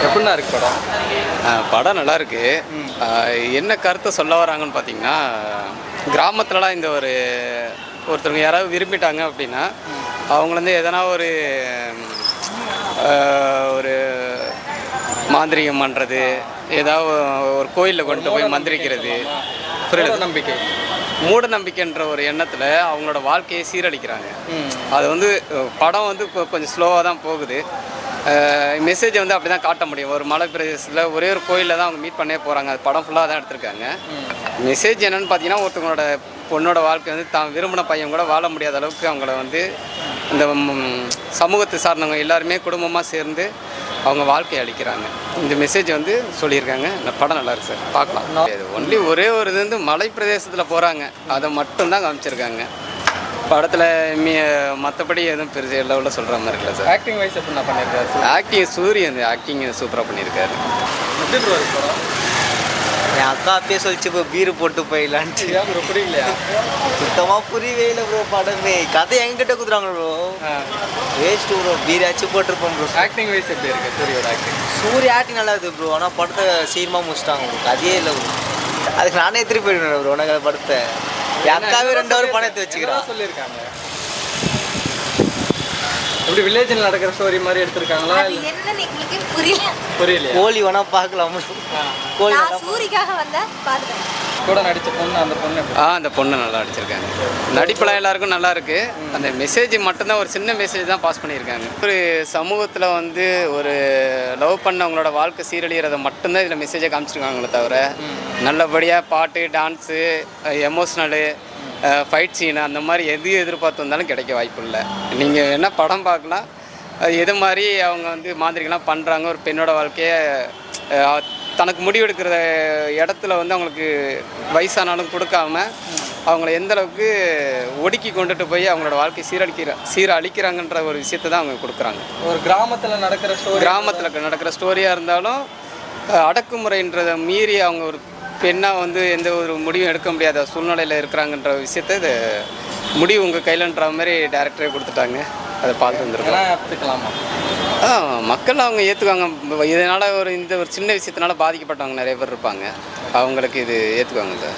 எப்படின்னா இருக்கு படம்? படம் நல்லாயிருக்கு. என்ன கருத்தை சொல்ல வராங்கன்னு பார்த்தீங்கன்னா, கிராமத்துலலாம் இந்த ஒருத்தவங்க யாராவது விரும்பிட்டாங்க அப்படின்னா அவங்கள வந்து எதனா ஒரு மாந்திரிகம் பண்ணுறது, ஏதாவது ஒரு கோயிலில் கொண்டு போய் மந்திரிக்கிறது, நம்பிக்கை, மூட நம்பிக்கைன்ற ஒரு எண்ணத்தில் அவங்களோட வாழ்க்கையை சீரழிக்கிறாங்க. அது வந்து படம் வந்து கொஞ்சம் ஸ்லோவாக தான் போகுது. மெசேஜை வந்து அப்படி தான் காட்ட முடியும். ஒரு மலை பிரதேசத்தில் ஒரே ஒரு கோயிலில் தான் அவங்க மீட் பண்ணே போகிறாங்க. அது படம் ஃபுல்லாக தான் எடுத்திருக்காங்க. மெசேஜ் என்னென்னு பார்த்தீங்கன்னா, ஒருத்தவங்களோட பொண்ணோட வாழ்க்கை வந்து தான் விரும்பின பையன் கூட வாழ முடியாத அளவுக்கு அவங்கள வந்து இந்த சமூகத்தை சார்ந்தவங்க எல்லாருமே குடும்பமாக சேர்ந்து அவங்க வாழ்க்கையை அளிக்கிறாங்க. இந்த மெசேஜ் வந்து சொல்லியிருக்காங்க. இந்த படம் நல்லா இருக்குது சார், பார்க்கலாம். ஒன்லி ஒரே ஒரு இது வந்து மலை பிரதேசத்தில் போகிறாங்க, அதை மட்டும்தான் காமிச்சிருக்காங்க படத்தில். மற்றபடி எதுவும் பெரிய லெவலில் சொல்கிற மாதிரி இல்லை சார். ஆக்டிங் வைஸ் எப்படி நான் பண்ணியிருக்காரு? ஆக்டிங் சூரியன் ஆக்டிங் சூப்பராக பண்ணியிருக்காரு. எப்படி ப்ரோ இருக்கு படம்? என் அக்கா அப்பயே சொல்லிச்சு ப்ரோ பீரு போட்டு போயிடலான்ட்டு. ப்ரோ புரியலையா? சுத்தமாக புரியவே இல்லை ப்ரோ படமே. கதை எங்கிட்ட குத்துறாங்க ப்ரோ, வேஸ்ட்டு ப்ரோ. பீராச்சும் போட்டிருப்போம் ப்ரோ. ஆக்டிங் வைஸ் எப்படி இருக்குது சூரியோட ஆக்டிங்? சூரிய ஆக்டிங் நல்லா இருக்குது ப்ரோ. ஆனால் படத்தை சீக்கிரமாக முடிச்சிட்டாங்க ப்ரோ. கதையே இல்லை ப்ரோ. அதுக்கு நானே திருப்பி போயிடுவேன் ப்ரோ. உனக்கு படத்தை என் அக்காவே 2 ஹவர் படம் எடுத்து வச்சுக்கிறேன் சொல்லியிருக்காங்க. இப்படி வில்லேஜில் நடக்கிற ஸ்டோரி மாதிரி எடுத்திருக்காங்களா? புரியல. கோழி வேணா பார்க்கலாம். கோழி சூரிக்காக வந்தா பாருங்க. கூட நடித்த பொண்ணு, அந்த பொண்ணு அந்த பொண்ணு நல்லா நடிச்சிருக்காங்க. நடிப்பெல்லாம் எல்லாருக்கும் நல்லா இருக்குது. அந்த மெசேஜ் மட்டும்தான், ஒரு சின்ன மெசேஜ் தான் பாஸ் பண்ணியிருக்காங்க. ஒரு சமூகத்தில் வந்து ஒரு லவ் பண்ணவங்களோட வாழ்க்கை சீரழிகிறத மட்டும்தான் இதில் மெசேஜை காமிச்சிருக்காங்களே தவிர, நல்லபடியாக பாட்டு, டான்ஸு, எமோஷ்னலு, ஃபைட் சீனு அந்த மாதிரி எது எதிர்பார்த்து வந்தாலும் கிடைக்க வாய்ப்பு இல்லை. நீங்கள் என்ன படம் பார்க்கலாம், அது எது மாதிரி அவங்க வந்து மாந்திரிகள்லாம் பண்ணுறாங்க. ஒரு பெண்ணோட வாழ்க்கையை தனக்கு முடிவெடுக்கிற இடத்துல வந்து அவங்களுக்கு வயசானாலும் கொடுக்காம அவங்கள எந்த அளவுக்கு ஒடுக்கி கொண்டுட்டு போய் அவங்களோட வாழ்க்கை சீரழிக்கிறாங்கன்ற ஒரு விஷயத்தை தான் அவங்க கொடுக்குறாங்க. ஒரு கிராமத்தில் நடக்கிற ஸ்டோரியாக இருந்தாலும் அடக்குமுறைன்றதை மீறி அவங்க ஒரு பெண்ணாக வந்து எந்த ஒரு முடிவும் எடுக்க முடியாத சூழ்நிலையில் இருக்கிறாங்கன்ற விஷயத்தை இது முடிவு உங்கள் கையிலன்ற மாதிரி டேரக்டரே கொடுத்துட்டாங்க. அதை பார்த்து வந்துருக்கோம். மக்கள் அவங்க ஏற்றுக்குவாங்க. இதனால் இந்த ஒரு சின்ன விஷயத்தினால பாதிக்கப்பட்டவங்க நிறைய பேர் இருப்பாங்க. அவங்களுக்கு இது ஏற்றுக்குவாங்க சார்.